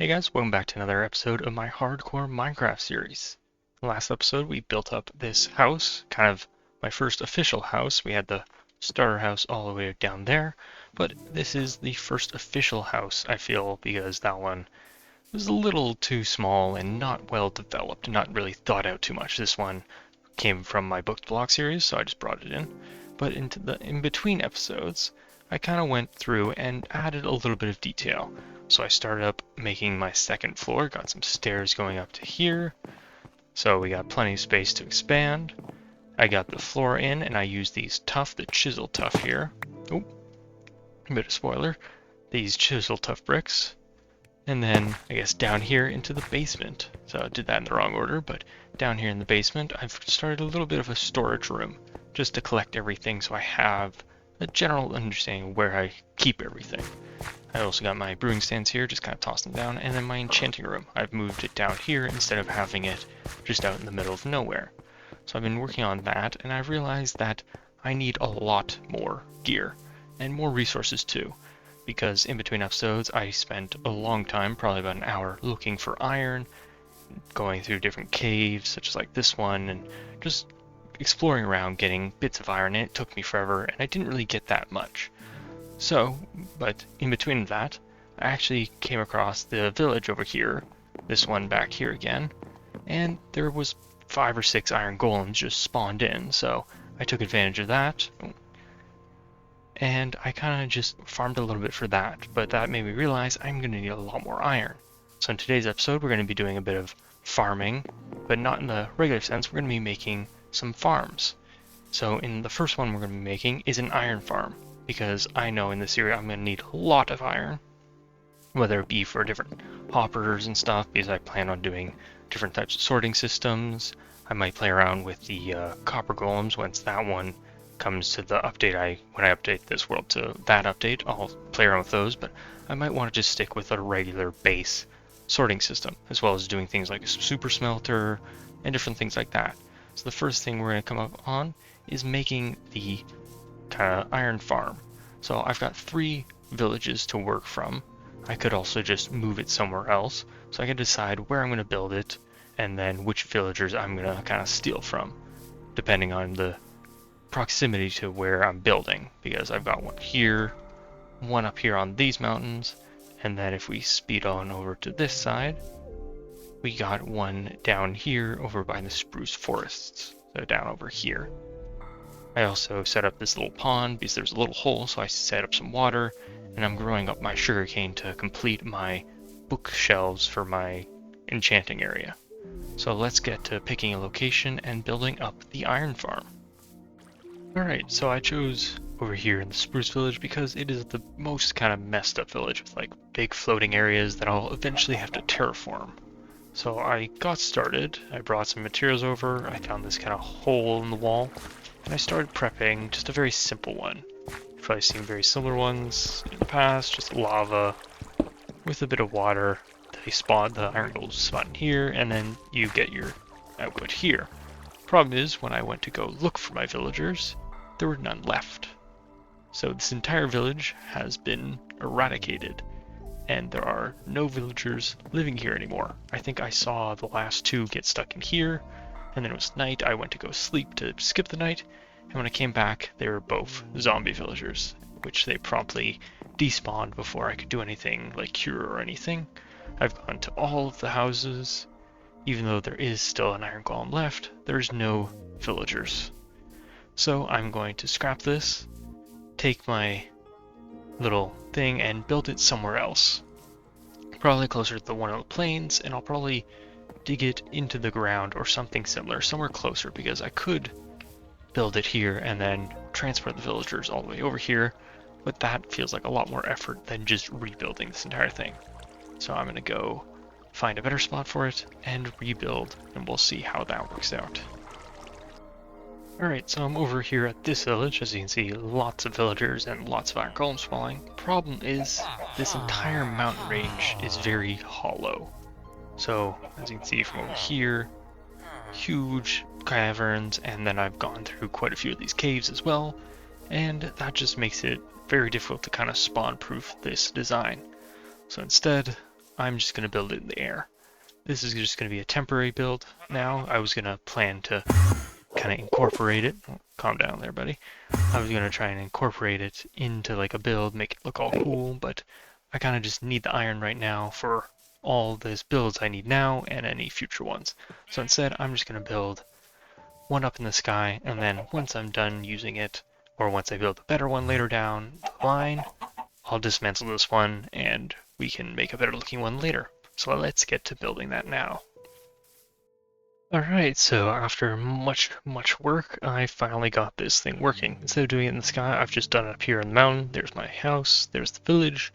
Hey guys, welcome back to another episode of my hardcore Minecraft series. Last episode we built up this house, kind of my first official house. We had the starter house all the way down there, but this is the first official house, I feel, because that one was a little too small and not well developed, not really thought out too much. This one came from my booked block series, so I just brought it in. But in between episodes, I kind of went through and added a little bit of detail. So I started up making my second floor, got some stairs going up to here. So we got plenty of space to expand. I got the floor in and I used these the chisel tough here. Oh, a bit of spoiler. These chisel tough bricks. And then I guess down here into the basement. So I did that in the wrong order, but down here in the basement, I've started a little bit of a storage room just to collect everything so I have a general understanding of where I keep everything. I also got my brewing stands here, just kind of tossed them down, and then my enchanting room. I've moved it down here instead of having it just out in the middle of nowhere. So I've been working on that, and I've realized that I need a lot more gear, and more resources too, because in between episodes I spent a long time, probably about an hour, looking for iron, going through different caves, such as like this one, and just exploring around getting bits of iron, and it took me forever, and I didn't really get that much. So, but in between that, I actually came across the village over here, this one back here again, and there was 5 or 6 iron golems just spawned in, so I took advantage of that, and I kind of just farmed a little bit for that, but that made me realize I'm going to need a lot more iron. So in today's episode, we're going to be doing a bit of farming, but not in the regular sense. We're going to be making some farms. So in the first one we're going to be making is an iron farm, because I know in this area I'm going to need a lot of iron, whether it be for different hoppers and stuff, because I plan on doing different types of sorting systems. I might play around with the copper golems once that one comes to the update. When I update this world to that update, I'll play around with those, but I might want to just stick with a regular base sorting system, as well as doing things like a super smelter and different things like that. So the first thing we're going to come up on is making the kind of iron farm. So I've got 3 villages to work from. I could also just move it somewhere else, so I can decide where I'm going to build it and then which villagers I'm going to kind of steal from, depending on the proximity to where I'm building, because I've got one here, one up here on these mountains, and then if we speed on over to this side, we got one down here over by the spruce forests, so down over here. I also set up this little pond because there's a little hole, so I set up some water, and I'm growing up my sugarcane to complete my bookshelves for my enchanting area. So let's get to picking a location and building up the iron farm. Alright, so I chose over here in the Spruce Village because it is the most kind of messed up village with like big floating areas that I'll eventually have to terraform. So I got started, I brought some materials over, I found this kind of hole in the wall, and I started prepping just a very simple one. You've probably seen very similar ones in the past, just lava with a bit of water. They spawn, the iron golems spawn here, and then you get your output here. Problem is, when I went to go look for my villagers, there were none left. So this entire village has been eradicated, and there are no villagers living here anymore. I think I saw the last 2 get stuck in here, and then it was night. I went to go sleep to skip the night, and when I came back, they were both zombie villagers, which they promptly despawned before I could do anything like cure or anything. I've gone to all of the houses. Even though there is still an iron golem left, there's no villagers. So I'm going to scrap this, take my little thing and build it somewhere else. Probably closer to the one on the plains, and I'll probably dig it into the ground or something similar, somewhere closer, because I could build it here and then transport the villagers all the way over here, but that feels like a lot more effort than just rebuilding this entire thing. So I'm going to go find a better spot for it and rebuild, and we'll see how that works out. Alright, so I'm over here at this village. As you can see, lots of villagers and lots of iron golems spawning. Problem is, this entire mountain range is very hollow. So, as you can see from over here, huge caverns, and then I've gone through quite a few of these caves as well, and that just makes it very difficult to kind of spawn-proof this design. So instead, I'm just going to build it in the air. This is just going to be a temporary build now. I was going to plan to kind of incorporate it. Oh, calm down there, buddy. I was going to try and incorporate it into like a build, make it look all cool, but I kind of just need the iron right now for all these builds I need now and any future ones. So instead, I'm just going to build one up in the sky, and then once I'm done using it, or once I build a better one later down the line, I'll dismantle this one and we can make a better looking one later. So let's get to building that now. Alright, so after much work, I finally got this thing working. Instead of doing it in the sky, I've just done it up here in the mountain. There's my house, there's the village.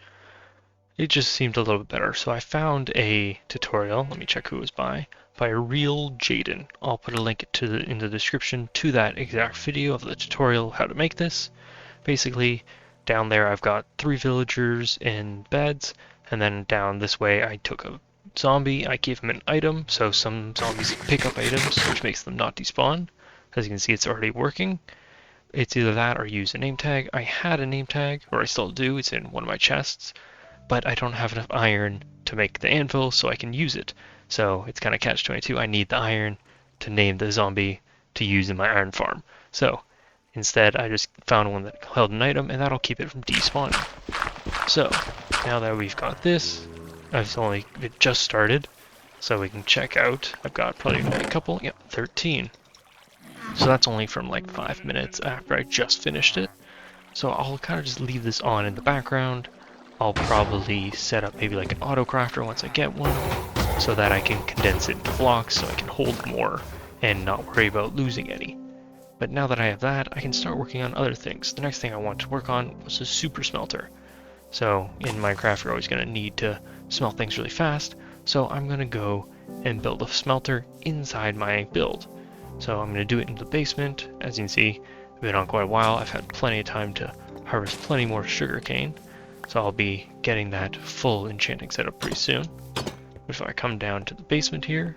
It just seemed a little bit better. So I found a tutorial, let me check who it was by RealJayden. I'll put a link in the description to that exact video of the tutorial how to make this. Basically, down there I've got 3 villagers in beds, and then down this way I took a zombie, I gave him an item, so some zombies pick up items, which makes them not despawn. As you can see, it's already working. It's either that or use a name tag. I had a name tag, or I still do, it's in one of my chests, but I don't have enough iron to make the anvil, so I can use it. So it's kind of catch-22. I need the iron to name the zombie to use in my iron farm. So instead, I just found one that held an item, and that'll keep it from despawning. So now that we've got this, it just started, so we can check out. I've got probably only a couple, yep, 13. So that's only from like 5 minutes after I just finished it. So I'll kind of just leave this on in the background. I'll probably set up maybe like an auto crafter once I get one, so that I can condense it into blocks so I can hold more and not worry about losing any. But now that I have that, I can start working on other things. The next thing I wanted to work on was a super smelter. So in Minecraft, you're always going to need to smelt things really fast. So I'm going to go and build a smelter inside my build. So I'm going to do it in the basement. As you can see, I've been on quite a while. I've had plenty of time to harvest plenty more sugarcane. So I'll be getting that full enchanting setup pretty soon. If I come down to the basement here,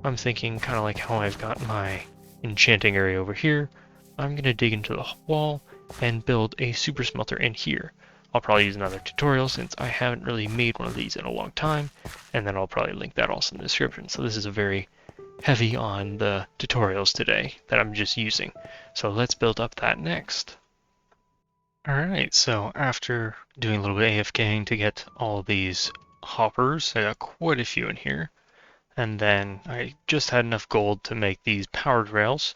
I'm thinking kind of like how I've got my enchanting area over here. I'm going to dig into the wall and build a super smelter in here. I'll probably use another tutorial since I haven't really made one of these in a long time, and then I'll probably link that also in the description. So this is a very heavy on the tutorials today that I'm just using. So let's build up that next. Alright, so after doing a little bit of AFKing to get all these hoppers, I got quite a few in here, and then I just had enough gold to make these powered rails.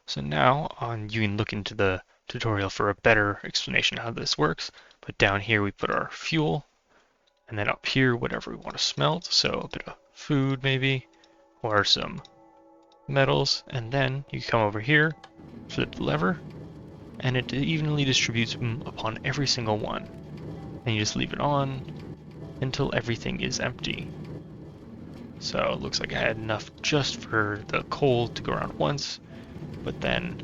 So now you can look into the tutorial for a better explanation of how this works. But down here we put our fuel, and then up here whatever we want to smelt, so a bit of food maybe, or some metals, and then you come over here, flip the lever, and it evenly distributes them upon every single one. And you just leave it on until everything is empty. So it looks like I had enough just for the coal to go around once, but then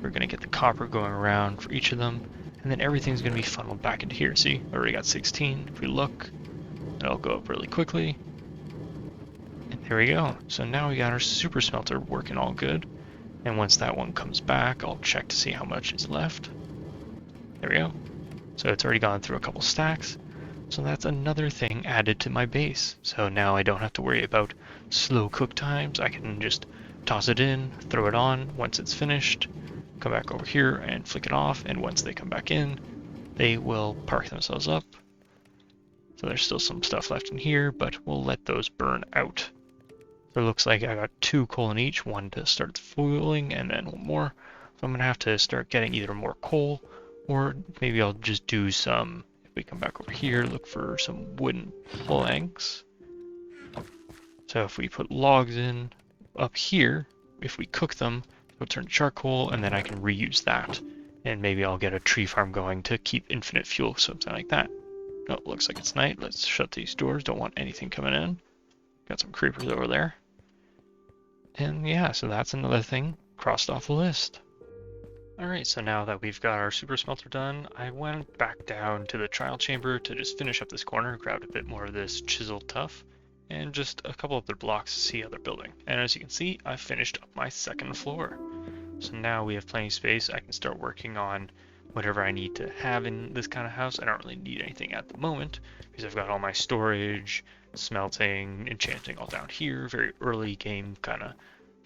we're going to get the copper going around for each of them, and then everything's going to be funneled back into here. See, I already got 16. If we look, it'll go up really quickly. And there we go. So now we got our super smelter working all good. And once that one comes back, I'll check to see how much is left. There we go. So it's already gone through a couple stacks. So that's another thing added to my base. So now I don't have to worry about slow cook times. I can just toss it in, throw it on once it's finished, come back over here and flick it off, and once they come back in, they will park themselves up. So there's still some stuff left in here, but we'll let those burn out. So it looks like I got 2 coal in each, one to start fueling and then one more. So I'm going to have to start getting either more coal, or maybe I'll just do some, if we come back over here, look for some wooden planks. So if we put logs in up here, if we cook them, it'll turn to charcoal, and then I can reuse that. And maybe I'll get a tree farm going to keep infinite fuel, something like that. Oh, it looks like it's night. Let's shut these doors. Don't want anything coming in. Got some creepers over there. And yeah, so that's another thing crossed off the list. Alright, so now that we've got our super smelter done, I went back down to the trial chamber to just finish up this corner, grabbed a bit more of this chiseled tuff, and just a couple other blocks to see how they're building. And as you can see, I finished up my 2nd floor. So now we have plenty of space. I can start working on whatever I need to have in this kind of house. I don't really need anything at the moment because I've got all my storage, smelting, enchanting all down here, very early game kind of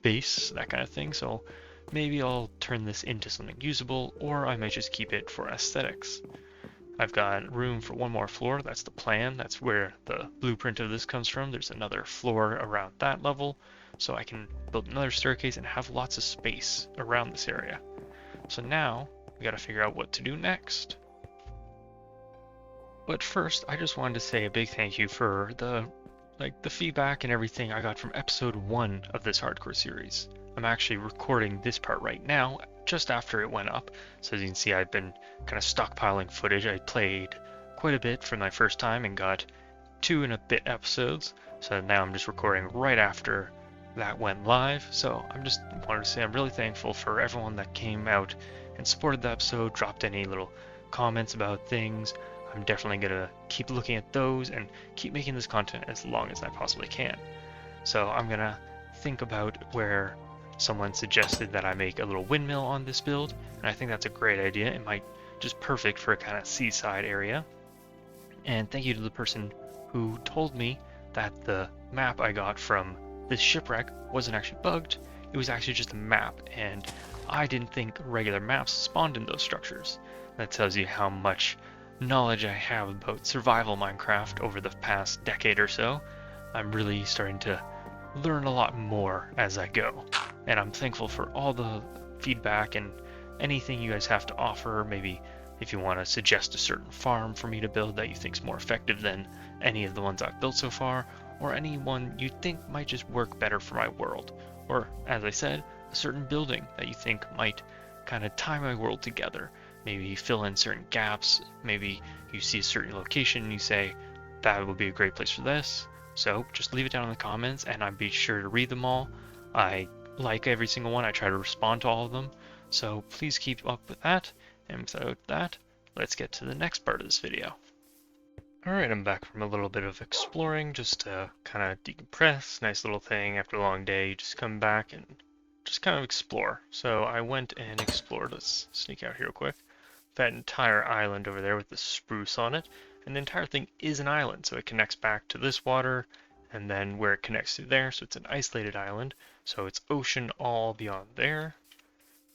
base, that kind of thing. So maybe I'll turn this into something usable, or I might just keep it for aesthetics. I've got room for one more floor. That's the plan. That's where the blueprint of this comes from. There's another floor around that level, so I can build another staircase and have lots of space around this area. So now we got to figure out what to do next. But first, I just wanted to say a big thank you for the feedback and everything I got from episode 1 of this hardcore series. I'm actually recording this part right now, just after it went up. So as you can see, I've been kind of stockpiling footage. I played quite a bit for my first time and got 2 and a bit episodes. So now I'm just recording right after that went live. So I'm just wanted to say I'm really thankful for everyone that came out and supported the episode, dropped any little comments about things. I'm definitely gonna keep looking at those and keep making this content as long as I possibly can. So I'm gonna think about where someone suggested that I make a little windmill on this build, and I think that's a great idea. It might just perfect for a kind of seaside area. And thank you to the person who told me that the map I got from this shipwreck wasn't actually bugged. It was actually just a map, and I didn't think regular maps spawned in those structures. That tells you how much knowledge I have about survival Minecraft over the past decade or so. I'm really starting to learn a lot more as I go, and I'm thankful for all the feedback and anything you guys have to offer. Maybe if you want to suggest a certain farm for me to build that you think is more effective than any of the ones I've built so far, or any one you think might just work better for my world, or as I said, a certain building that you think might kind of tie my world together. Maybe fill in certain gaps. Maybe you see a certain location and you say that would be a great place for this. So just leave it down in the comments and I'll be sure to read them all. I like every single one. I try to respond to all of them. So please keep up with that. And without that, let's get to the next part of this video. Alright, I'm back from a little bit of exploring, just to kind of decompress. Nice little thing after a long day. Just come back and just kind of explore. So I went and explored. Let's sneak out here real quick. That entire island over there with the spruce on it, and the entire thing is an island, so it connects back to this water and then where it connects to there, so it's an isolated island, so it's ocean all beyond there.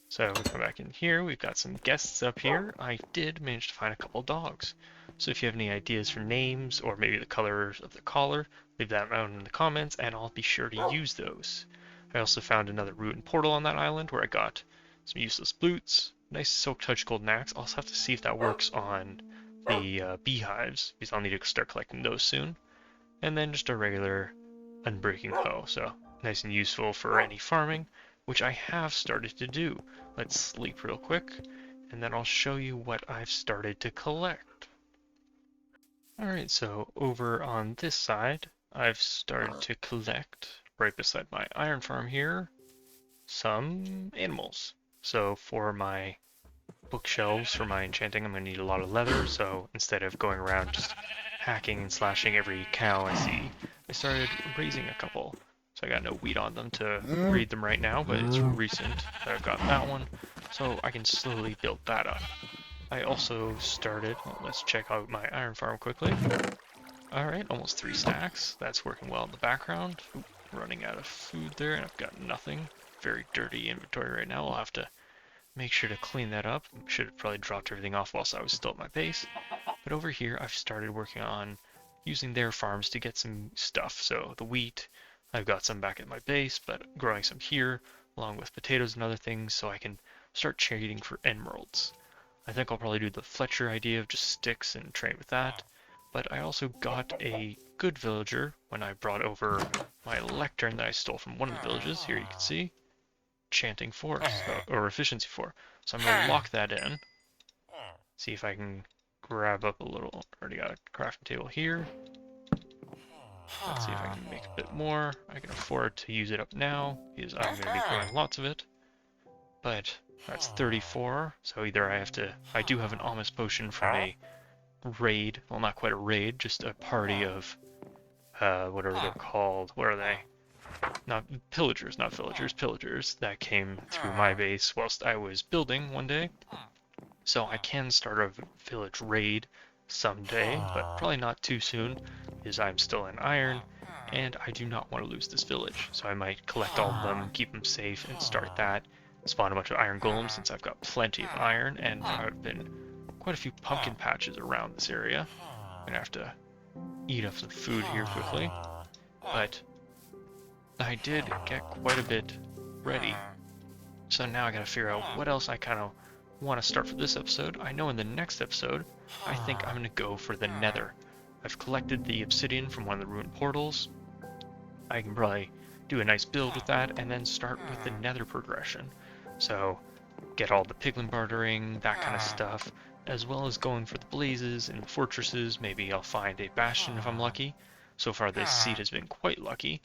So we come back in here, we've got some guests up here. I did manage to find a couple dogs, so if you have any ideas for names or maybe the colors of the collar, leave that out in the comments and I'll be sure to use those. I also found another root and portal on that island where I got some useless boots, nice silk touch golden axe. I'll also have to see if that works on the beehives, because I'll need to start collecting those soon. And then just a regular unbreaking hoe, so nice and useful for any farming, which I have started to do. Let's sleep real quick, and then I'll show you what I've started to collect. Alright, so over on this side, I've started to collect, right beside my iron farm here, some animals. So for my bookshelves for my enchanting, I'm going to need a lot of leather, so instead of going around just hacking and slashing every cow I see, I started raising a couple. So I got no wheat on them to breed them right now, but it's recent that I've got that one, so I can slowly build that up. I also started, let's check out my iron farm quickly. Alright, almost 3 stacks. That's working well in the background. Oop, running out of food there, and I've got nothing. Very dirty inventory right now. I'll have to make sure to clean that up. Should have probably dropped everything off whilst I was still at my base. But over here, I've started working on using their farms to get some stuff. So the wheat, I've got some back at my base, but growing some here, along with potatoes and other things, so I can start trading for emeralds. I think I'll probably do the Fletcher idea of just sticks and trade with that. But I also got a good villager when I brought over my lectern that I stole from one of the villages. Here you can see. Enchanting 4, or efficiency 4. So I'm going to lock that in. See if I can grab up a little. Already got a crafting table here. Let's see if I can make a bit more. I can afford to use it up now because I'm going to be growing lots of it. But that's 34. So either I do have an almost potion from a raid. Well, not quite a raid, just a party of whatever they're called. What are they? Not pillagers, not villagers, pillagers that came through my base whilst I was building one day. So I can start a village raid someday, but probably not too soon because I'm still in iron and I do not want to lose this village. So I might collect all of them, keep them safe, and start that. Spawn a bunch of iron golems since I've got plenty of iron and there have been quite a few pumpkin patches around this area. I'm gonna have to eat up some food here quickly. But I did get quite a bit ready. So now I gotta figure out what else I kind of want to start for this episode. I know in the next episode, I think I'm gonna go for the nether. I've collected the obsidian from one of the ruined portals. I can probably do a nice build with that and then start with the nether progression. So get all the piglin bartering, that kind of stuff, as well as going for the blazes and the fortresses. Maybe I'll find a bastion if I'm lucky. So far this seed has been quite lucky.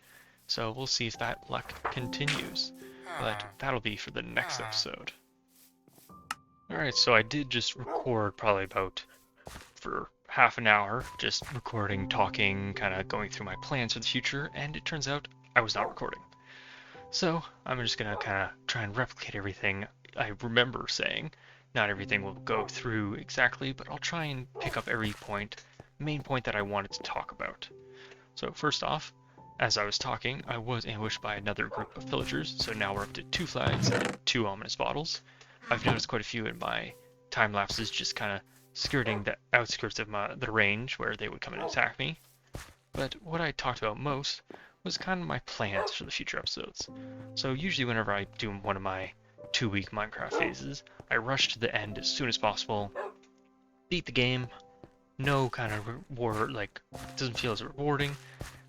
So we'll see if that luck continues. But that'll be for the next episode. Alright, so I did just record probably about for half an hour, just recording, talking, kind of going through my plans for the future, and it turns out I was not recording. So I'm just gonna kind of try and replicate everything I remember saying. Not everything will go through exactly, but I'll try and pick up every main point that I wanted to talk about. So first off, as I was talking, I was ambushed by another group of villagers, so now we're up to 2 flags and 2 ominous bottles. I've noticed quite a few in my time lapses just kind of skirting the outskirts of the range where they would come and attack me. But what I talked about most was kind of my plans for the future episodes. So usually whenever I do one of my 2-week Minecraft phases, I rush to the end as soon as possible, beat the game, no kind of reward, like, it doesn't feel as rewarding.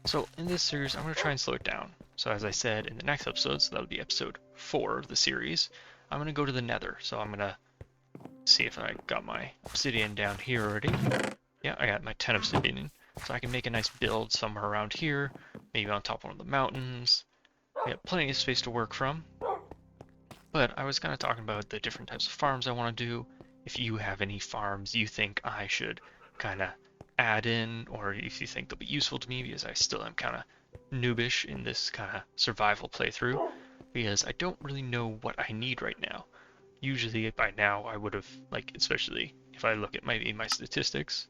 So in this series, I'm going to try and slow it down. So as I said in the next episode, so that'll be episode 4 of the series, I'm going to go to the nether. So I'm going to see if I got my obsidian down here already. Yeah, I got my 10 obsidian. So I can make a nice build somewhere around here, maybe on top of one of the mountains. We have plenty of space to work from. But I was kind of talking about the different types of farms I want to do. If you have any farms you think I should kind of add in, or if you think they'll be useful to me, because I still am kind of noobish in this kind of survival playthrough, because I don't really know what I need right now. Usually by now I would have, like, especially if I look at my statistics,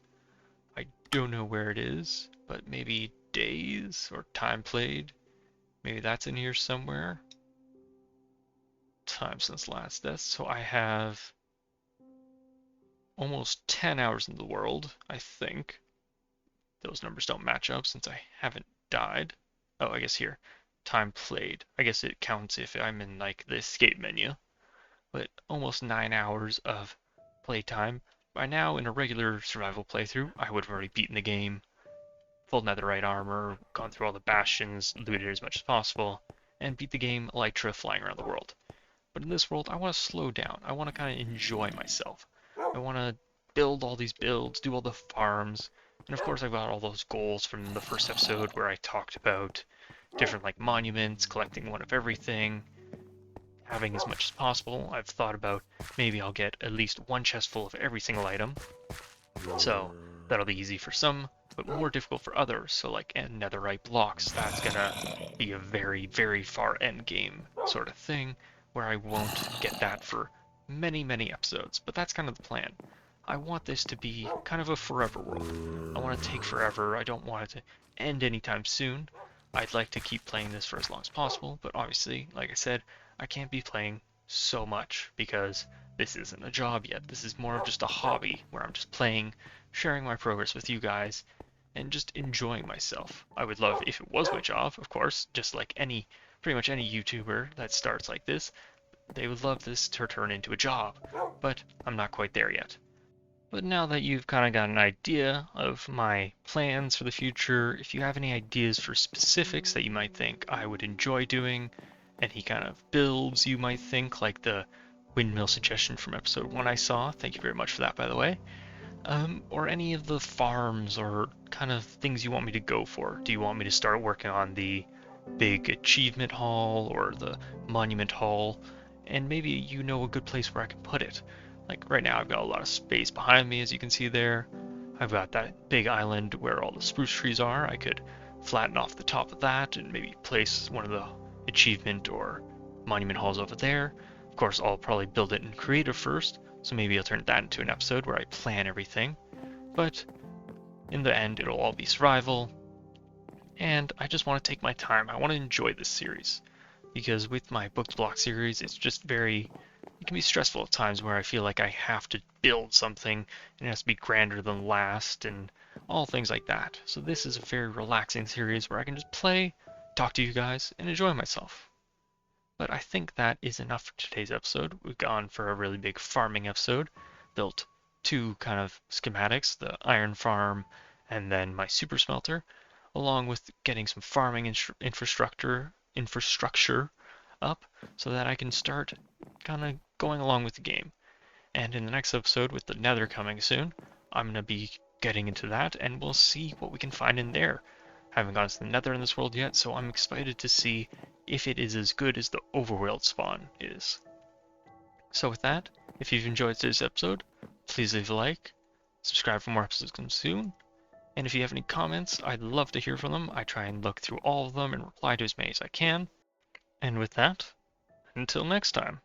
I don't know where it is, but maybe days or time played, maybe that's in here somewhere. Time since last death, so I have almost 10 hours in the world, I think. Those numbers don't match up since I haven't died. Oh, I guess here, time played. I guess it counts if I'm in like the escape menu. But almost 9 hours of playtime. By now, in a regular survival playthrough, I would have already beaten the game, full netherite armor, gone through all the bastions, looted as much as possible, and beat the game elytra flying around the world. But in this world, I want to slow down. I want to kind of enjoy myself. I want to build all these builds, do all the farms, and of course I've got all those goals from the first episode where I talked about different like monuments, collecting one of everything, having as much as possible. I've thought about maybe I'll get at least 1 chest full of every single item. So that'll be easy for some, but more difficult for others. So like netherite blocks, that's gonna be a very, very far end game sort of thing, where I won't get that for many, many episodes. But that's kind of the plan. I want this to be kind of a forever world. I want to take forever. I don't want it to end anytime soon. I'd like to keep playing this for as long as possible, but obviously, like I said, I can't be playing so much because this isn't a job yet. This is more of just a hobby where I'm just playing, sharing my progress with you guys, and just enjoying myself. I would love if it was my job, of course, just like pretty much any YouTuber that starts like this, they would love this to turn into a job, but I'm not quite there yet. But now that you've kind of got an idea of my plans for the future, if you have any ideas for specifics that you might think I would enjoy doing, any kind of builds you might think, like the windmill suggestion from episode 1 I saw, thank you very much for that by the way, or any of the farms or kind of things you want me to go for. Do you want me to start working on the big achievement hall or the monument hall? And maybe you know a good place where I can put it. Like right now I've got a lot of space behind me, as you can see there. I've got that big island where all the spruce trees are. I could flatten off the top of that and maybe place one of the achievement or monument halls over there. Of course, I'll probably build it in creative first, So maybe I'll turn that into an episode where I plan everything. But in the end, it'll all be survival. And I just want to take my time. I want to enjoy this series. Because with my Book to Block series, it's just it can be stressful at times where I feel like I have to build something and it has to be grander than last and all things like that. So this is a very relaxing series where I can just play, talk to you guys, and enjoy myself. But I think that is enough for today's episode. We've gone for a really big farming episode, built two kind of schematics, the iron farm and then my super smelter, along with getting some farming infrastructure up so that I can start kind of going along with the game. And in the next episode, with the nether coming soon, I'm going to be getting into that and we'll see what we can find in there. I haven't gone to the nether in this world yet, so I'm excited to see if it is as good as the overworld spawn is. So with that, if you've enjoyed today's episode, please leave a like, subscribe for more episodes coming soon, and if you have any comments, I'd love to hear from them. I try and look through all of them and reply to as many as I can. And with that, until next time.